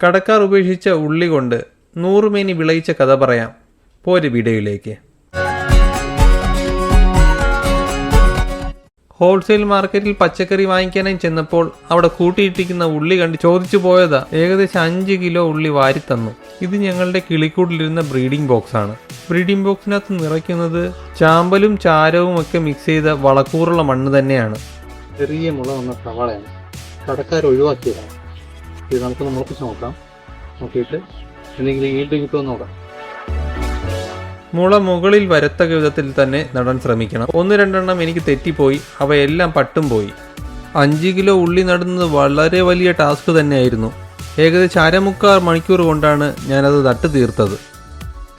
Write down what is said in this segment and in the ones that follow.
കടക്കാർ ഉപേക്ഷിച്ച ഉള്ളി കൊണ്ട് 100 മേനി വിളയിച്ച കഥ പറയാം. പോര് വീഡിയോയിലേക്ക്. ഹോൾസെയിൽ മാർക്കറ്റിൽ പച്ചക്കറി വാങ്ങിക്കാനായി ചെന്നപ്പോൾ അവിടെ കൂട്ടിയിട്ടിരിക്കുന്ന ഉള്ളി കണ്ട് ചോദിച്ചു പോയതാ. ഏകദേശം 5 കിലോ ഉള്ളി വാരി തന്നു. ഇത് ഞങ്ങളുടെ കിളിക്കൂട്ടിലിരുന്ന ബ്രീഡിംഗ് ബോക്സ് ആണ്. ബ്രീഡിംഗ് ബോക്സിനകത്ത് നിറയ്ക്കുന്നത് ചാമ്പലും ചാരവും ഒക്കെ മിക്സ് ചെയ്ത വളക്കൂറുള്ള മണ്ണ് തന്നെയാണ്. ചെറിയ മുള വന്ന സവാളയാണ്, കടക്കാർ ഒഴിവാക്കിയതാണ്. ഇത് നമുക്ക് മുളപ്പിച്ച് നോക്കാം. നോക്കിയിട്ട് എന്തെങ്കിലും ഈൽഡ് കിട്ടുമെന്ന് നോക്കാം. മുള മുകളിൽ വരത്തക്ക വിധത്തിൽ തന്നെ നടാൻ ശ്രമിക്കണം. 1-2 എനിക്ക് തെറ്റിപ്പോയി, അവയെല്ലാം പട്ടും പോയി. 5 കിലോ ഉള്ളി നടുന്നത് വളരെ വലിയ ടാസ്ക് തന്നെയായിരുന്നു. ഏകദേശം 1/4 മണിക്കൂർ കൊണ്ടാണ് ഞാനത് നട്ട് തീർത്തത്.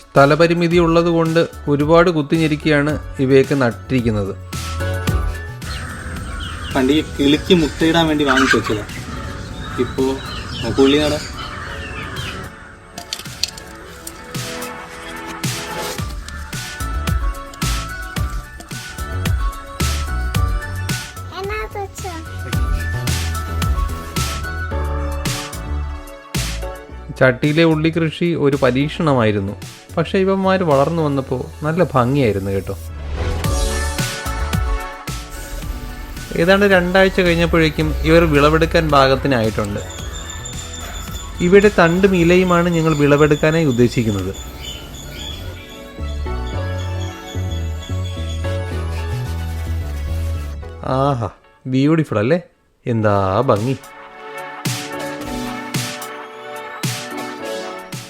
സ്ഥലപരിമിതി ഉള്ളത് കൊണ്ട് ഒരുപാട് കുത്തിഞ്ഞിരിക്കുകയാണ് ഇവയൊക്കെ നട്ടിരിക്കുന്നത്. പണ്ട് ഈ കിളിക്ക് മുട്ടയിടാൻ വേണ്ടി വാങ്ങിച്ചു വെച്ചതാണ്. ഇപ്പോൾ നമുക്ക് ഉള്ളി നടാം. ചട്ടിയിലെ ഉള്ളി കൃഷി ഒരു പരീക്ഷണമായിരുന്നു. പക്ഷേ ഇവന്മാർ വളർന്നു വന്നപ്പോൾ നല്ല ഭംഗിയായിരുന്നു കേട്ടോ. ഏതാണ്ട് 2 ആഴ്ച കഴിഞ്ഞപ്പോഴേക്കും ഇവർ വിളവെടുക്കാൻ പാകത്തിനായിട്ടുണ്ട്. ഇവിടെ തണ്ടും ഇലയുമാണ് ഞങ്ങൾ വിളവെടുക്കാനായി ഉദ്ദേശിക്കുന്നത്. ആഹാ, ബ്യൂട്ടിഫുൾ അല്ലേ? എന്താ ഭംഗി!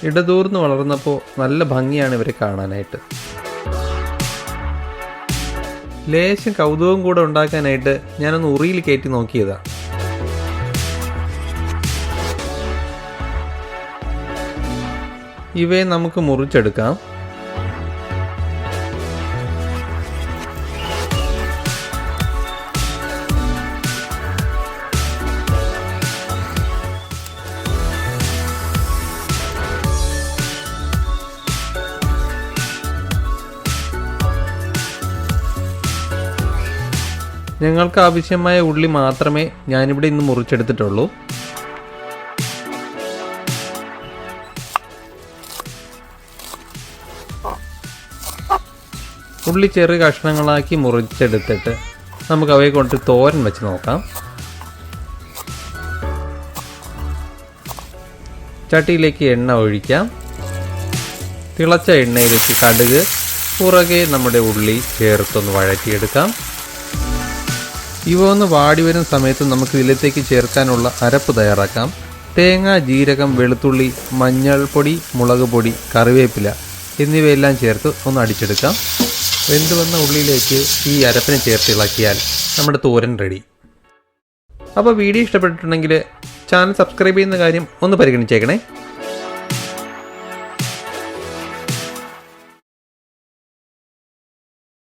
ഇടതൂർന്ന് വളർന്നപ്പോൾ നല്ല ഭംഗിയാണ് ഇവരെ കാണാനായിട്ട്. ലേശം കൗതുകം കൂടെ ഉണ്ടാക്കാനായിട്ട് ഞാനൊന്ന് ഉറിയിൽ കയറ്റി നോക്കിയതാ. ഇവയെ നമുക്ക് മുറിച്ചെടുക്കാം. ഞങ്ങൾക്ക് ആവശ്യമായ ഉള്ളി മാത്രമേ ഞാനിവിടെ ഇന്ന് മുറിച്ചെടുത്തിട്ടുള്ളൂ. ഉള്ളി ചെറിയ കഷ്ണങ്ങളാക്കി മുറിച്ചെടുത്തിട്ട് നമുക്ക് അവയെ കൊണ്ട് തോരൻ വെച്ച് നോക്കാം. ചട്ടിയിലേക്ക് എണ്ണ ഒഴിക്കാം. തിളച്ച എണ്ണയിലേക്ക് കടുക്, പുറകെ നമ്മുടെ ഉള്ളി ചേർത്തൊന്ന് വഴറ്റിയെടുക്കാം. ഇവ ഒന്ന് വാടി വരുന്ന സമയത്ത് നമുക്ക് ഇതിലേക്ക് ചേർക്കാനുള്ള അരപ്പ് തയ്യാറാക്കാം. തേങ്ങ, ജീരകം, വെളുത്തുള്ളി, മഞ്ഞൾപ്പൊടി, മുളക് പൊടി, കറിവേപ്പില എന്നിവയെല്ലാം ചേർത്ത് ഒന്ന് അടിച്ചെടുക്കാം. വെന്ത് വന്ന ഉള്ളിയിലേക്ക് ഈ അരപ്പിനെ ചേർത്ത് ഇളക്കിയാൽ നമ്മുടെ തോരൻ റെഡി. അപ്പോൾ വീഡിയോ ഇഷ്ടപ്പെട്ടിട്ടുണ്ടെങ്കിൽ ചാനൽ സബ്സ്ക്രൈബ് ചെയ്യുന്ന കാര്യം ഒന്ന് പരിഗണിച്ചേക്കണേ.